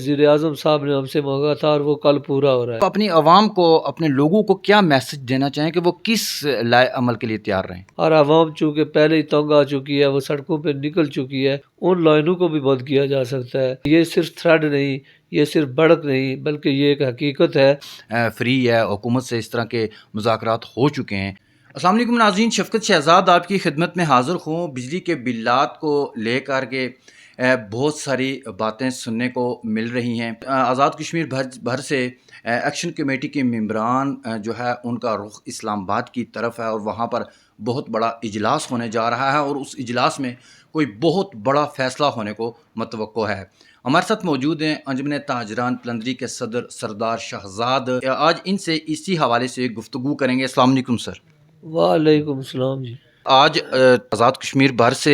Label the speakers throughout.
Speaker 1: وزیر اعظم صاحب نے ہم سے مانگا تھا اور وہ کل پورا ہو رہا ہے۔
Speaker 2: اپنی عوام کو، اپنے لوگوں کو کیا میسج دینا چاہیں کہ وہ کس لائے عمل کے لیے تیار رہیں؟
Speaker 1: اور عوام چونکہ پہلے ہی تنگ آ چکی ہے، وہ سڑکوں پہ نکل چکی ہے، ان لائنوں کو بھی بند کیا جا سکتا ہے۔ یہ صرف تھریڈ نہیں، یہ صرف بڑک نہیں، بلکہ یہ ایک حقیقت ہے۔
Speaker 2: فری ہے، حکومت سے اس طرح کے مذاکرات ہو چکے ہیں۔ السلام علیکم ناظرین، شفقت شہزاد آپ کی خدمت میں حاضر ہوں۔ بجلی کے بلات کو لے کر کے بہت ساری باتیں سننے کو مل رہی ہیں۔ آزاد کشمیر بھر سے ایکشن کمیٹی کے ممبران جو ہے ان کا رخ اسلام آباد کی طرف ہے، اور وہاں پر بہت بڑا اجلاس ہونے جا رہا ہے، اور اس اجلاس میں کوئی بہت بڑا فیصلہ ہونے کو متوقع ہے۔ ہمارے ساتھ موجود ہیں انجمن تاجران پلندری کے صدر سردار شہزاد۔ آج ان سے اسی حوالے سے گفتگو کریں گے۔ السلام علیکم سر۔
Speaker 1: وعلیکم السلام جی۔
Speaker 2: آج آزاد کشمیر بھر سے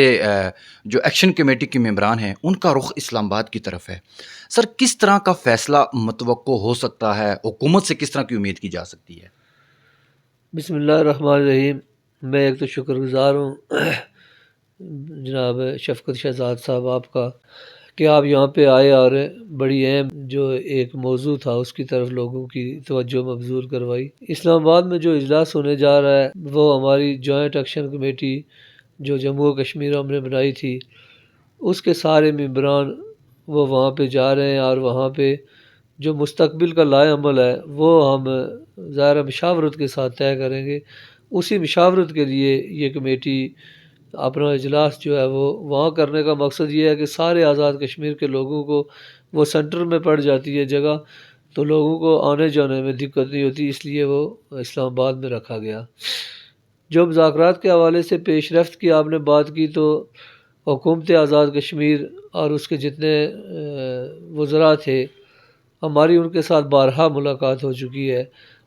Speaker 2: جو ایکشن کمیٹی کے ممبران ہیں ان کا رخ اسلام آباد کی طرف ہے۔ سر، کس طرح کا فیصلہ متوقع ہو سکتا ہے؟ حکومت سے کس طرح کی امید کی جا سکتی ہے؟
Speaker 1: بسم اللہ الرحمن الرحیم۔ میں ایک تو شکر گزار ہوں جناب شفقت شہزاد صاحب آپ کا کہ آپ یہاں پہ آئے اور بڑی اہم جو ایک موضوع تھا اس کی طرف لوگوں کی توجہ مبذول کروائی۔ اسلام آباد میں جو اجلاس ہونے جا رہا ہے وہ ہماری جوائنٹ ایکشن کمیٹی جو جموں و کشمیر ہم نے بنائی تھی، اس کے سارے ممبران وہ وہاں پہ جا رہے ہیں، اور وہاں پہ جو مستقبل کا لائے عمل ہے وہ ہم ظاہر مشاورت کے ساتھ طے کریں گے۔ اسی مشاورت کے لیے یہ کمیٹی اپنا اجلاس جو ہے وہ وہاں کرنے کا مقصد یہ ہے کہ سارے آزاد کشمیر کے لوگوں کو، وہ سینٹر میں پڑ جاتی ہے جگہ، تو لوگوں کو آنے جانے میں دقت نہیں ہوتی، اس لیے وہ اسلام آباد میں رکھا گیا۔ جو مذاکرات کے حوالے سے پیش رفت کی آپ نے بات کی، تو حکومت آزاد کشمیر اور اس کے جتنے وزراء تھے، ہماری ان کے ساتھ بارہا ملاقات ہو چکی ہے،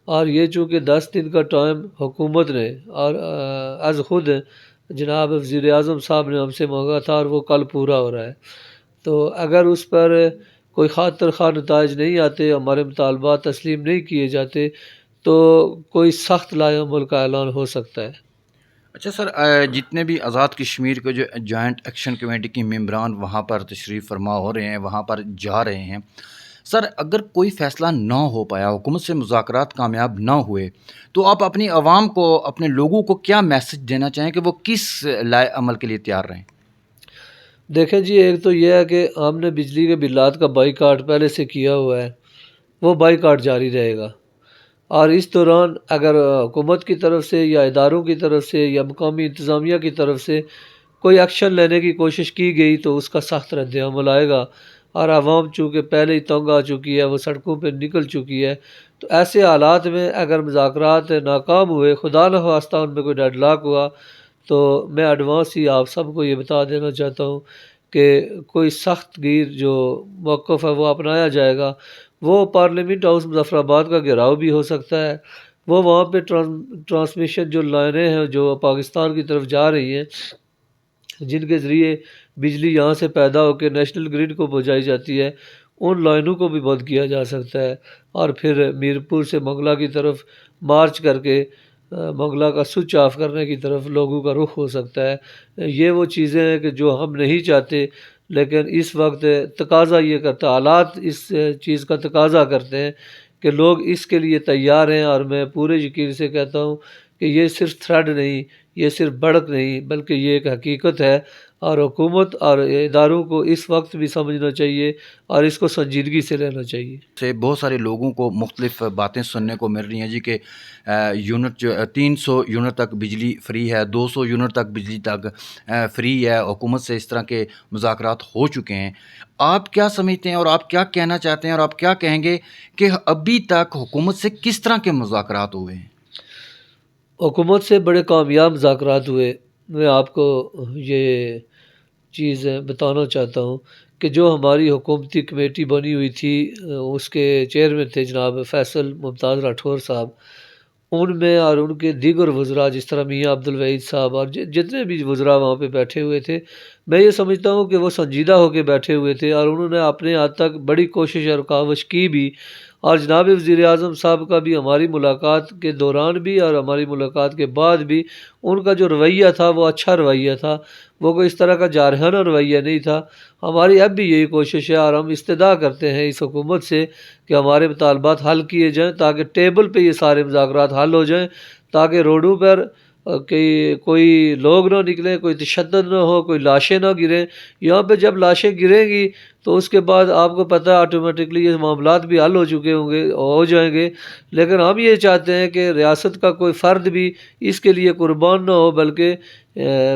Speaker 1: اور یہ چونکہ 10 دن کا ٹائم حکومت نے اور از خود جناب وزیر اعظم صاحب نے ہم سے مانگا تھا، اور وہ کل پورا ہو رہا ہے۔ تو اگر اس پر کوئی خاطر خواہ نتائج نہیں آتے، ہمارے مطالبات تسلیم نہیں کیے جاتے، تو کوئی سخت لائے عمل کا اعلان ہو سکتا ہے۔
Speaker 2: اچھا سر، جتنے بھی آزاد کشمیر کے جو جوائنٹ ایکشن کمیٹی کے ممبران وہاں پر تشریف فرما ہو رہے ہیں، وہاں پر جا رہے ہیں، سر اگر کوئی فیصلہ نہ ہو پایا، حکومت سے مذاکرات کامیاب نہ ہوئے، تو آپ اپنی عوام کو، اپنے لوگوں کو کیا میسج دینا چاہیں کہ وہ کس لائے عمل کے لیے تیار رہیں؟
Speaker 1: دیکھیں جی، ایک تو یہ ہے کہ ہم نے بجلی کے بلات کا بائی کاٹ پہلے سے کیا ہوا ہے، وہ بائی کاٹ جاری رہے گا، اور اس دوران اگر حکومت کی طرف سے یا اداروں کی طرف سے یا مقامی انتظامیہ کی طرف سے کوئی ایکشن لینے کی کوشش کی گئی تو اس کا سخت رد عمل آئے گا، اور عوام چونکہ پہلے ہی تنگ آ چکی ہے، وہ سڑکوں پہ نکل چکی ہے، تو ایسے حالات میں اگر مذاکرات ناکام ہوئے، خدا نہ خواستہ ان میں کوئی ڈیڈ لاک ہوا، تو میں ایڈوانس ہی آپ سب کو یہ بتا دینا چاہتا ہوں کہ کوئی سخت گیر جو موقف ہے وہ اپنایا جائے گا۔ وہ پارلیمنٹ ہاؤس مظفر آباد کا گھیراؤ بھی ہو سکتا ہے، وہ وہاں پہ ٹرانسمیشن جو لائنیں ہیں جو پاکستان کی طرف جا رہی ہیں، جن کے ذریعے بجلی یہاں سے پیدا ہو کے نیشنل گریڈ کو پہنچائی جاتی ہے، ان لائنوں کو بھی بند کیا جا سکتا ہے، اور پھر میرپور سے منگلا کی طرف مارچ کر کے منگلا کا سوئچ آف کرنے کی طرف لوگوں کا رخ ہو سکتا ہے۔ یہ وہ چیزیں ہیں کہ جو ہم نہیں چاہتے، لیکن اس وقت تقاضا یہ کرتا، حالات اس چیز کا تقاضا کرتے ہیں کہ لوگ اس کے لیے تیار ہیں، اور میں پورے یقین سے کہتا ہوں کہ یہ صرف تھریڈ نہیں، یہ صرف بڑک نہیں، بلکہ یہ ایک حقیقت ہے، اور حکومت اور اداروں کو اس وقت بھی سمجھنا چاہیے اور اس کو سنجیدگی سے لینا چاہیے۔
Speaker 2: سے بہت سارے لوگوں کو مختلف باتیں سننے کو مل رہی ہیں جی کہ یونٹ جو 300 یونٹ تک بجلی فری ہے، 200 یونٹ تک بجلی تک فری ہے، حکومت سے اس طرح کے مذاکرات ہو چکے ہیں۔ آپ کیا سمجھتے ہیں اور آپ کیا کہنا چاہتے ہیں، اور آپ کیا کہیں گے کہ ابھی تک حکومت سے کس طرح کے مذاکرات ہوئے ہیں؟
Speaker 1: حکومت سے بڑے کامیاب مذاکرات ہوئے۔ میں آپ کو یہ چیز بتانا چاہتا ہوں کہ جو ہماری حکومتی کمیٹی بنی ہوئی تھی، اس کے چیئرمین تھے جناب فیصل ممتاز راٹھور صاحب، ان میں اور ان کے دیگر وزراء جس طرح میاں عبدالوحید صاحب اور جتنے بھی وزراء وہاں پہ بیٹھے ہوئے تھے، میں یہ سمجھتا ہوں کہ وہ سنجیدہ ہو کے بیٹھے ہوئے تھے، اور انہوں نے اپنے حد تک بڑی کوشش اور کاوش کی بھی، اور جناب وزیر اعظم صاحب کا بھی ہماری ملاقات کے دوران بھی اور ہماری ملاقات کے بعد بھی ان کا جو رویہ تھا وہ اچھا رویہ تھا، وہ کوئی اس طرح کا جارحانہ رویہ نہیں تھا۔ ہماری اب بھی یہی کوشش ہے اور ہم استدعا کرتے ہیں اس حکومت سے کہ ہمارے مطالبات حل کیے جائیں تاکہ ٹیبل پہ یہ سارے مذاکرات حل ہو جائیں، تاکہ روڈوں پر کہ کوئی لوگ نہ نکلیں، کوئی تشدد نہ ہو، کوئی لاشیں نہ گریں۔ یہاں پہ جب لاشیں گریں گی تو اس کے بعد آپ کو پتہ ہے آٹومیٹکلی یہ معاملات بھی حل ہو چکے ہوں گے، ہو جائیں گے۔ لیکن ہم یہ چاہتے ہیں کہ ریاست کا کوئی فرد بھی اس کے لیے قربان نہ ہو، بلکہ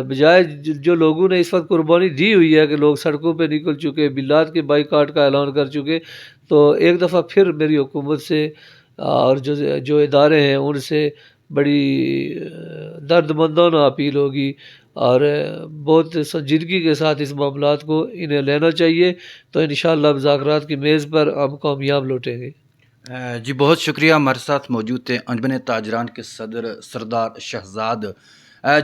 Speaker 1: بجائے جو لوگوں نے اس وقت قربانی دی ہوئی ہے کہ لوگ سڑکوں پہ نکل چکے، بلات کے بائیکاٹ کا اعلان کر چکے، تو ایک دفعہ پھر میری حکومت سے اور جو ادارے ہیں ان سے بڑی درد مندانہ اپیل ہوگی اور بہت سنجیدگی کے ساتھ اس معاملات کو انہیں لینا چاہیے، تو انشاءاللہ مذاکرات کی میز پر ہم کامیاب لوٹیں گے۔
Speaker 2: جی بہت شکریہ، ہمارے ساتھ موجود تھے انجمن تاجران کے صدر سردار شہزاد،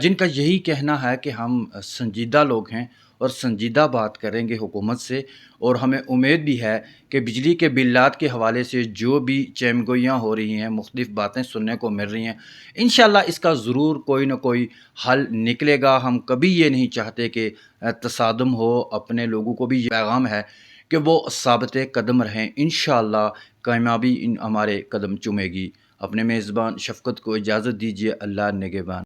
Speaker 2: جن کا یہی کہنا ہے کہ ہم سنجیدہ لوگ ہیں اور سنجیدہ بات کریں گے حکومت سے، اور ہمیں امید بھی ہے کہ بجلی کے بلات کے حوالے سے جو بھی چیمگوئیاں ہو رہی ہیں، مختلف باتیں سننے کو مل رہی ہیں، انشاءاللہ اس کا ضرور کوئی نہ کوئی حل نکلے گا۔ ہم کبھی یہ نہیں چاہتے کہ تصادم ہو، اپنے لوگوں کو بھی یہ پیغام ہے کہ وہ ثابت قدم رہیں، انشاءاللہ کامیابی ہمارے قدم چومے گی۔ اپنے میزبان شفقت کو اجازت دیجیے، اللہ نگہبان۔